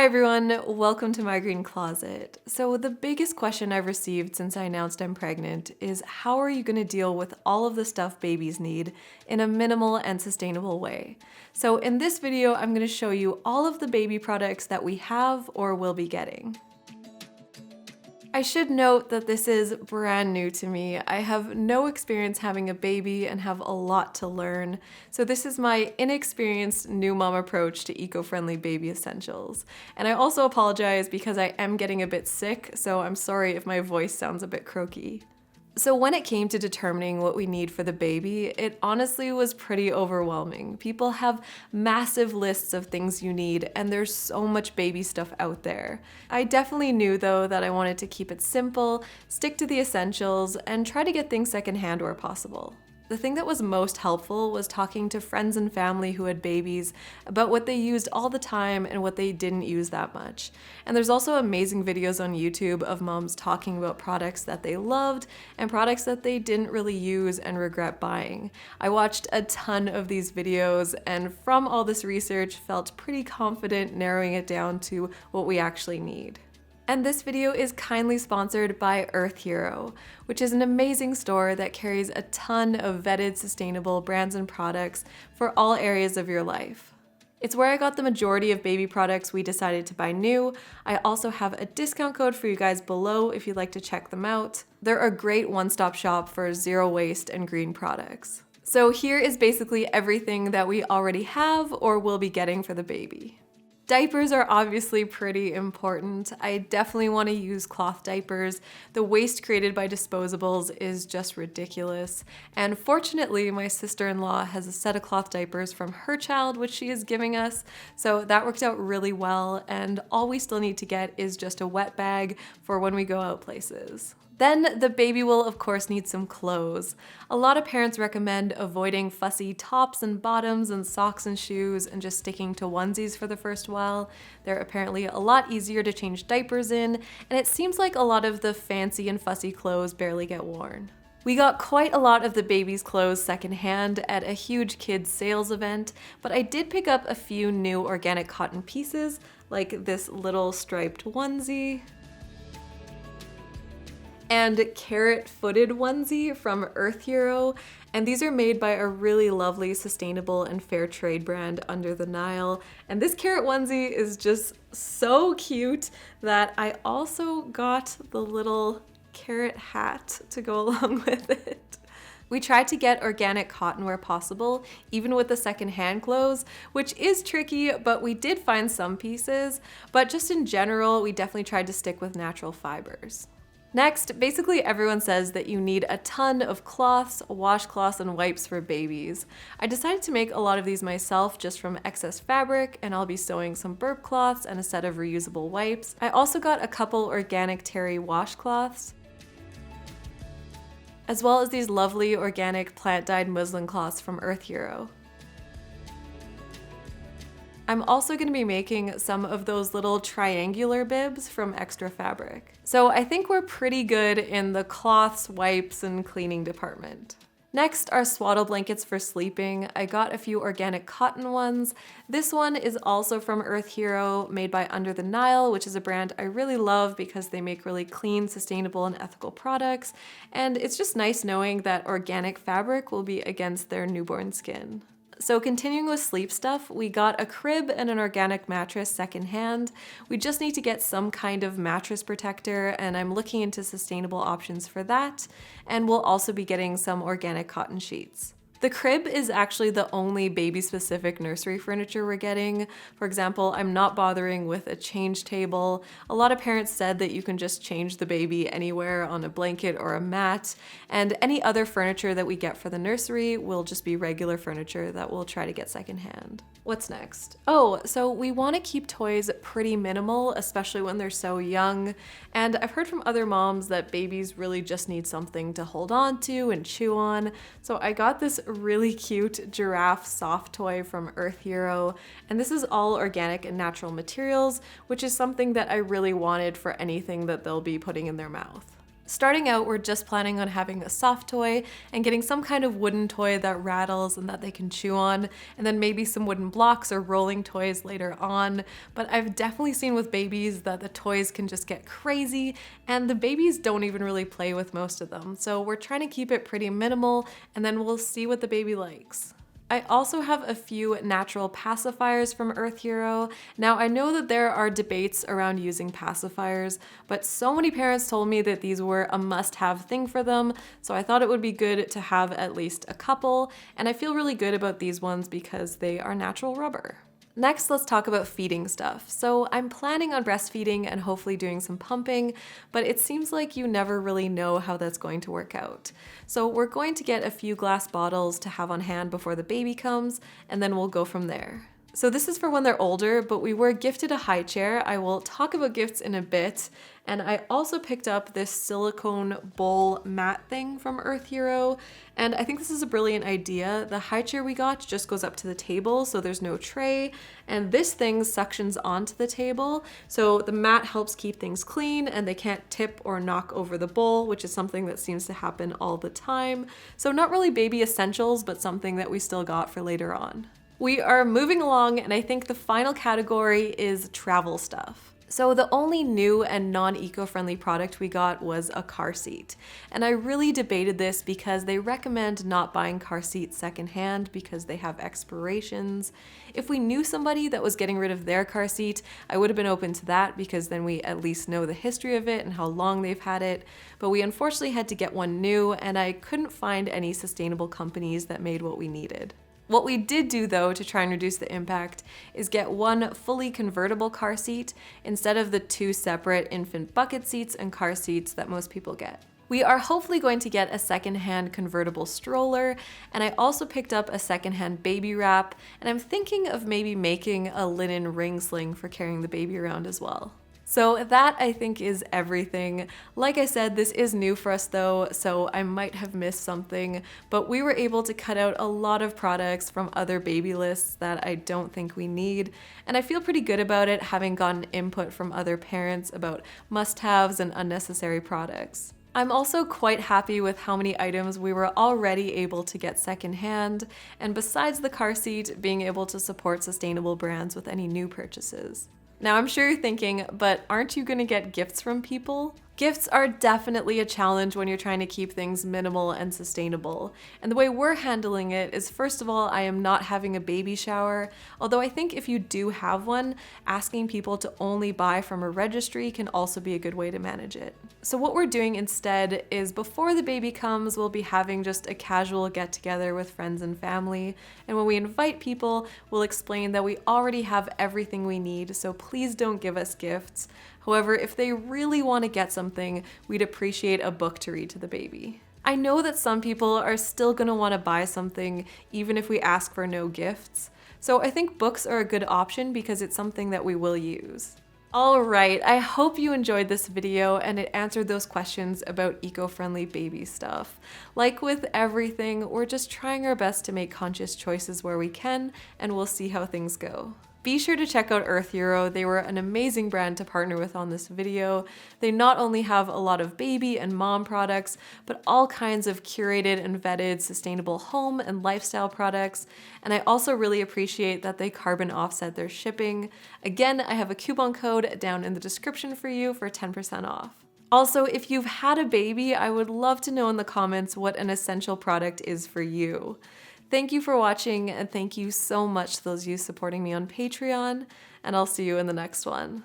Hi everyone, welcome to My Green Closet. So the biggest question I've received since I announced I'm pregnant is how are you going to deal with all of the stuff babies need in a minimal and sustainable way? So in this video, I'm going to show you all of the baby products that we have or will be getting. I should note that this is brand new to me. I have no experience having a baby and have a lot to learn. So this is my inexperienced new mom approach to eco-friendly baby essentials. And I also apologize because I am getting a bit sick, so I'm sorry if my voice sounds a bit croaky. So when it came to determining what we need for the baby, it honestly was pretty overwhelming. People have massive lists of things you need, and there's so much baby stuff out there. I definitely knew though that I wanted to keep it simple, stick to the essentials, and try to get things secondhand where possible. The thing that was most helpful was talking to friends and family who had babies about what they used all the time and what they didn't use that much. And there's also amazing videos on YouTube of moms talking about products that they loved and products that they didn't really use and regret buying. I watched a ton of these videos and from all this research felt pretty confident narrowing it down to what we actually need. And this video is kindly sponsored by Earth Hero, which is an amazing store that carries a ton of vetted sustainable brands and products for all areas of your life. It's where I got the majority of baby products we decided to buy new. I also have a discount code for you guys below if you'd like to check them out. They're a great one-stop shop for zero waste and green products. So here is basically everything that we already have or will be getting for the baby. Diapers are obviously pretty important. I definitely want to use cloth diapers. The waste created by disposables is just ridiculous. And fortunately, my sister-in-law has a set of cloth diapers from her child, which she is giving us. So that worked out really well. And all we still need to get is just a wet bag for when we go out places. Then the baby will of course need some clothes. A lot of parents recommend avoiding fussy tops and bottoms and socks and shoes and just sticking to onesies for the first while. They're apparently a lot easier to change diapers in, and it seems like a lot of the fancy and fussy clothes barely get worn. We got quite a lot of the baby's clothes secondhand at a huge kids sales event, but I did pick up a few new organic cotton pieces, like this little striped onesie, and carrot-footed onesie from Earth Hero, and these are made by a really lovely sustainable and fair trade brand Under the Nile. And this carrot onesie is just so cute that I also got the little carrot hat to go along with it. We tried to get organic cotton where possible, even with the secondhand clothes, which is tricky, but we did find some pieces. But just in general, we definitely tried to stick with natural fibers. Next, basically everyone says that you need a ton of cloths, washcloths, and wipes for babies. I decided to make a lot of these myself just from excess fabric, and I'll be sewing some burp cloths and a set of reusable wipes. I also got a couple organic terry washcloths, as well as these lovely organic plant-dyed muslin cloths from Earth Hero. I'm also going to be making some of those little triangular bibs from Extra Fabric. So I think we're pretty good in the cloths, wipes, and cleaning department. Next are swaddle blankets for sleeping. I got a few organic cotton ones. This one is also from Earth Hero, made by Under the Nile, which is a brand I really love because they make really clean, sustainable, and ethical products. And it's just nice knowing that organic fabric will be against their newborn skin. So continuing with sleep stuff, we got a crib and an organic mattress secondhand. We just need to get some kind of mattress protector, and I'm looking into sustainable options for that. And we'll also be getting some organic cotton sheets. The crib is actually the only baby-specific nursery furniture we're getting. For example, I'm not bothering with a change table. A lot of parents said that you can just change the baby anywhere on a blanket or a mat, and any other furniture that we get for the nursery will just be regular furniture that we'll try to get secondhand. What's next? Oh, so we want to keep toys pretty minimal, especially when they're so young. And I've heard from other moms that babies really just need something to hold on to and chew on. So I got this really cute giraffe soft toy from Earth Hero. And this is all organic and natural materials, which is something that I really wanted for anything that they'll be putting in their mouth. Starting out, we're just planning on having a soft toy and getting some kind of wooden toy that rattles and that they can chew on, and then maybe some wooden blocks or rolling toys later on. But I've definitely seen with babies that the toys can just get crazy, and the babies don't even really play with most of them. So we're trying to keep it pretty minimal, and then we'll see what the baby likes. I also have a few natural pacifiers from Earth Hero. Now, I know that there are debates around using pacifiers, but so many parents told me that these were a must-have thing for them, so I thought it would be good to have at least a couple, and I feel really good about these ones because they are natural rubber. Next, let's talk about feeding stuff. So I'm planning on breastfeeding and hopefully doing some pumping, but it seems like you never really know how that's going to work out. So we're going to get a few glass bottles to have on hand before the baby comes, and then we'll go from there. So this is for when they're older, but we were gifted a high chair. I will talk about gifts in a bit. And I also picked up this silicone bowl mat thing from Earth Hero. And I think this is a brilliant idea. The high chair we got just goes up to the table, so there's no tray. And this thing suctions onto the table. So the mat helps keep things clean and they can't tip or knock over the bowl, which is something that seems to happen all the time. So not really baby essentials, but something that we still got for later on. We are moving along, and I think the final category is travel stuff. So the only new and non-eco-friendly product we got was a car seat. And I really debated this because they recommend not buying car seats secondhand because they have expirations. If we knew somebody that was getting rid of their car seat, I would have been open to that because then we at least know the history of it and how long they've had it. But we unfortunately had to get one new, and I couldn't find any sustainable companies that made what we needed. What we did do though to try and reduce the impact is get one fully convertible car seat instead of the two separate infant bucket seats and car seats that most people get. We are hopefully going to get a secondhand convertible stroller, and I also picked up a secondhand baby wrap, and I'm thinking of maybe making a linen ring sling for carrying the baby around as well. So that, I think, is everything. Like I said, this is new for us though, so I might have missed something, but we were able to cut out a lot of products from other baby lists that I don't think we need, and I feel pretty good about it, having gotten input from other parents about must-haves and unnecessary products. I'm also quite happy with how many items we were already able to get secondhand, and besides the car seat, being able to support sustainable brands with any new purchases. Now I'm sure you're thinking, but aren't you gonna get gifts from people? Gifts are definitely a challenge when you're trying to keep things minimal and sustainable. And the way we're handling it is, first of all, I am not having a baby shower, although I think if you do have one, asking people to only buy from a registry can also be a good way to manage it. So what we're doing instead is before the baby comes, we'll be having just a casual get together with friends and family. And when we invite people, we'll explain that we already have everything we need, so please don't give us gifts. However, if they really want to get something, we'd appreciate a book to read to the baby. I know that some people are still going to want to buy something even if we ask for no gifts. So I think books are a good option because it's something that we will use. Alright, I hope you enjoyed this video and it answered those questions about eco-friendly baby stuff. Like with everything, we're just trying our best to make conscious choices where we can, and we'll see how things go. Be sure to check out Earth Hero. They were an amazing brand to partner with on this video. They not only have a lot of baby and mom products, but all kinds of curated and vetted sustainable home and lifestyle products. And I also really appreciate that they carbon offset their shipping. Again, I have a coupon code down in the description for you for 10% off. Also, if you've had a baby, I would love to know in the comments what an essential product is for you. Thank you for watching, and thank you so much to those of you supporting me on Patreon, and I'll see you in the next one.